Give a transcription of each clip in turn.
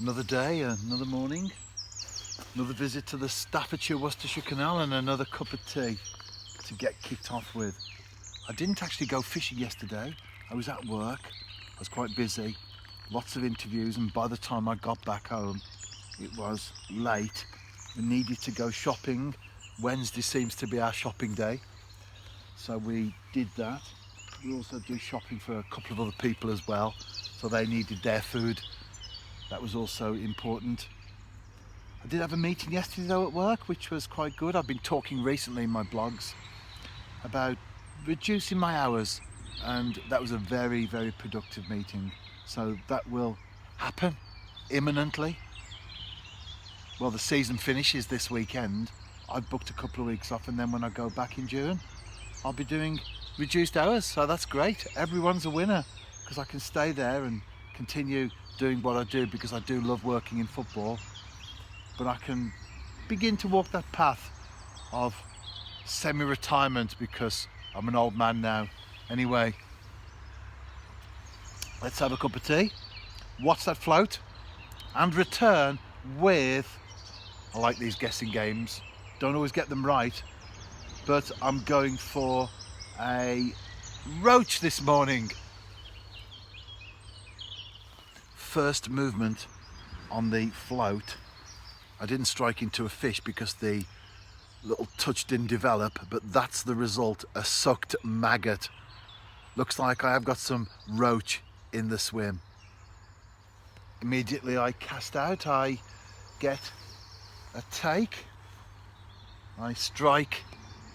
Another day, another morning, another visit to the Staffordshire-Worcestershire Canal and another cup of tea to get kicked off with. I didn't actually go fishing yesterday. I was at work, I was quite busy, lots of interviews, and by the time I got back home it was late. We needed to go shopping. Wednesday seems to be our shopping day, so we did that. We also do shopping for a couple of other people as well, so they needed their food. That was also important. I did have a meeting yesterday though at work, which was quite good. I've been talking recently in my blogs about reducing my hours, and that was a very, very productive meeting. So that will happen imminently. Well, the season finishes this weekend. I've booked a couple of weeks off, and then when I go back in June, I'll be doing reduced hours. So that's great. Everyone's a winner, because I can stay there and continue doing what I do, because I do love working in football. But I can begin to walk that path of semi-retirement, because I'm an old man now. Anyway, let's have a cup of tea, watch that float, and return with, I like these guessing games, don't always get them right, but I'm going for a roach this morning. First movement on the float, I didn't strike into a fish because the little touch didn't develop, but that's the result, a sucked maggot. Looks like I have got some roach in the swim. Immediately I cast out, I get a take, I strike.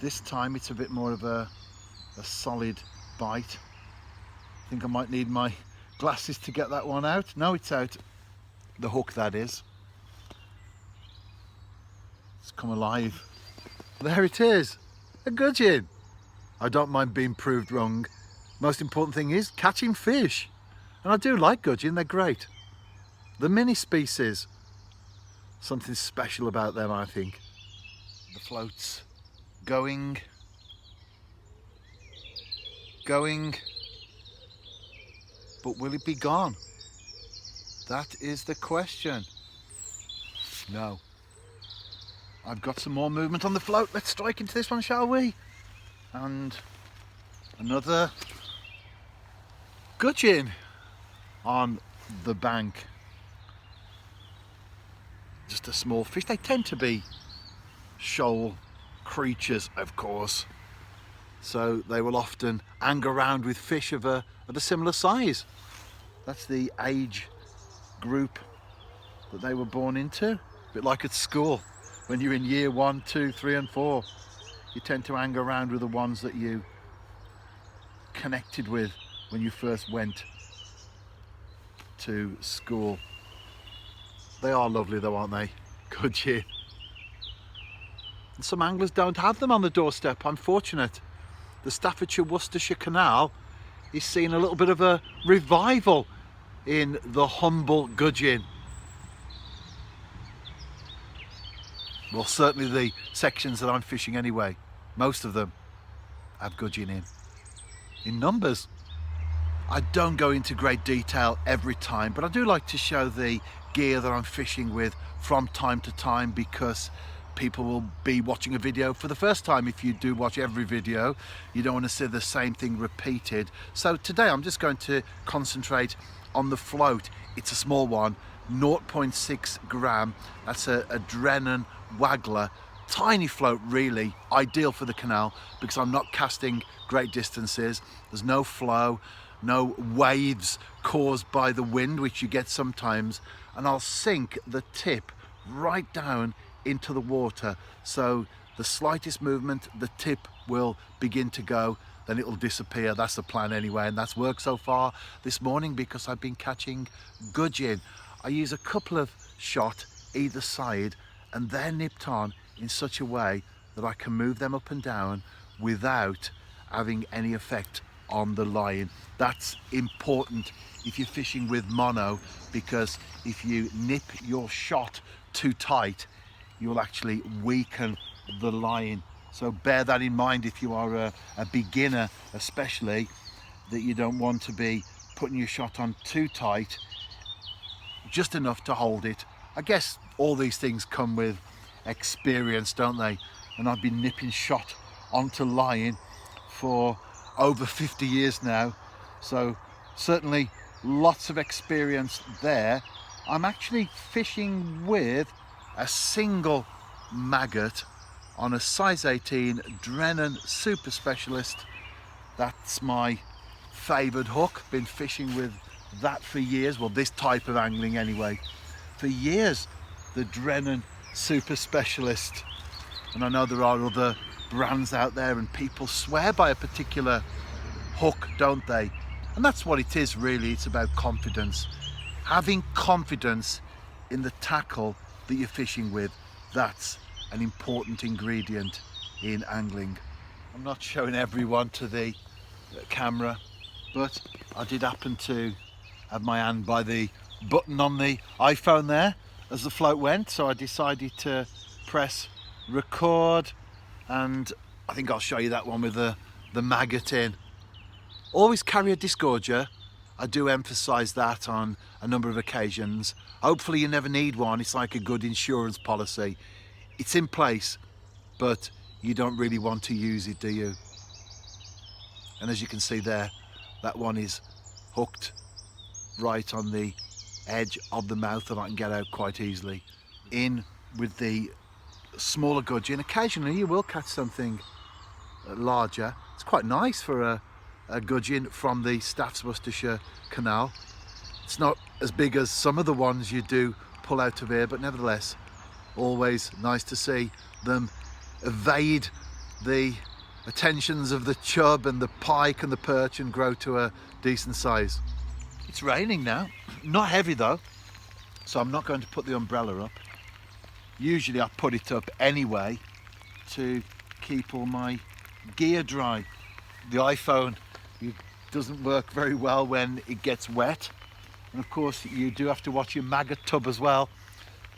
This time it's a bit more of a solid bite. I think I might need my glasses to get that one out. No, it's out. The hook, that is. It's come alive. There it is, a gudgeon. I don't mind being proved wrong. Most important thing is catching fish. And I do like gudgeon, they're great. The mini species, something special about them, I think. The float's going, but will it be gone? That is the question. No. I've got some more movement on the float. Let's strike into this one, shall we? And another gudgeon on the bank. Just a small fish. They tend to be shoal creatures, of course, so they will often hang around with fish of a similar size. That's the age group that they were born into. A bit like at school, when you're in year 1, 2, 3 and 4, you tend to hang around with the ones that you connected with when you first went to school. They are lovely though, aren't they? Gudgeon. And some anglers don't have them on the doorstep. I'm fortunate. The Staffordshire-Worcestershire Canal is seeing a little bit of a revival in the humble gudgeon. Well, certainly the sections that I'm fishing anyway, most of them have gudgeon in numbers. I don't go into great detail every time, but I do like to show the gear that I'm fishing with from time to time, because people will be watching a video for the first time. If you do watch every video, you don't want to see the same thing repeated. So today I'm just going to concentrate on the float. It's a small one, 0.6 gram. That's a Drennan Waggler. Tiny float, really ideal for the canal, because I'm not casting great distances. There's no flow, no waves caused by the wind, which you get sometimes, and I'll sink the tip right down into the water, so the slightest movement, the tip will begin to go, then it will disappear. That's the plan anyway, and that's worked so far this morning, because I've been catching gudgeon. I use a couple of shot either side, and they're nipped on in such a way that I can move them up and down without having any effect on the line. That's important if you're fishing with mono, because if you nip your shot too tight, you'll actually weaken the line. So bear that in mind if you are a beginner, especially, that you don't want to be putting your shot on too tight. just enough to hold it. I guess all these things come with experience, don't they? And I've been nipping shot onto line for over 50 years now, so certainly lots of experience there. I'm actually fishing with a single maggot on a size 18 Drennan Super Specialist. That's my favoured hook. Been fishing with that for years, well, this type of angling anyway, for years, the Drennan Super Specialist. And I know there are other brands out there and people swear by a particular hook, don't they? And that's what it is really. It's about confidence. Having confidence in the tackle that you're fishing with, that's an important ingredient in angling. I'm not showing everyone to the camera, but I did happen to have my hand by the button on the iPhone there as the float went, so I decided to press record, and I think I'll show you that one with the maggot in. Always carry a disgorger. I do emphasize that on a number of occasions. Hopefully you never need one. It's like a good insurance policy. It's in place, but you don't really want to use it, do you? And as you can see there, that one is hooked right on the edge of the mouth that I can get out quite easily. In with the smaller gudgeon. Occasionally you will catch something larger. It's quite nice for a gudgeon from the Staffs Worcestershire Canal. It's not as big as some of the ones you do pull out of here, but nevertheless always nice to see them evade the attentions of the chub and the pike and the perch and grow to a decent size. It's raining now, not heavy though, so I'm not going to put the umbrella up. Usually I put it up anyway to keep all my gear dry. The iPhone, it doesn't work very well when it gets wet, and of course you do have to watch your maggot tub as well.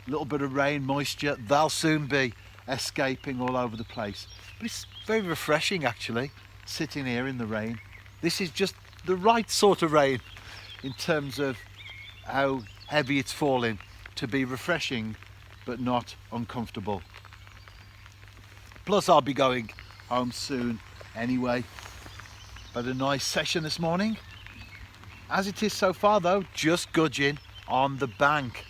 A little bit of rain, moisture, they'll soon be escaping all over the place. But it's very refreshing actually, sitting here in the rain. This is just the right sort of rain in terms of how heavy it's falling to be refreshing but not uncomfortable. Plus I'll be going home soon anyway. Had a nice session this morning. As it is so far though, just gudging on the bank.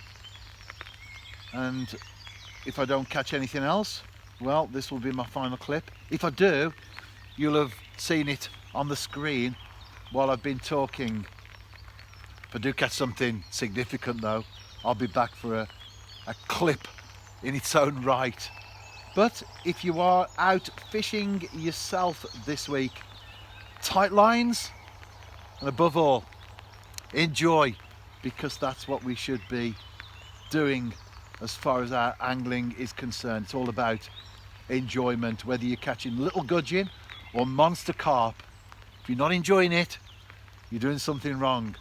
And if I don't catch anything else, well, this will be my final clip. If I do, you'll have seen it on the screen while I've been talking. If I do catch something significant though, I'll be back for a clip in its own right. But if you are out fishing yourself this week, tight lines, and above all, enjoy, because that's what we should be doing as far as our angling is concerned. It's all about enjoyment, whether you're catching little gudgeon or monster carp. If you're not enjoying it, you're doing something wrong.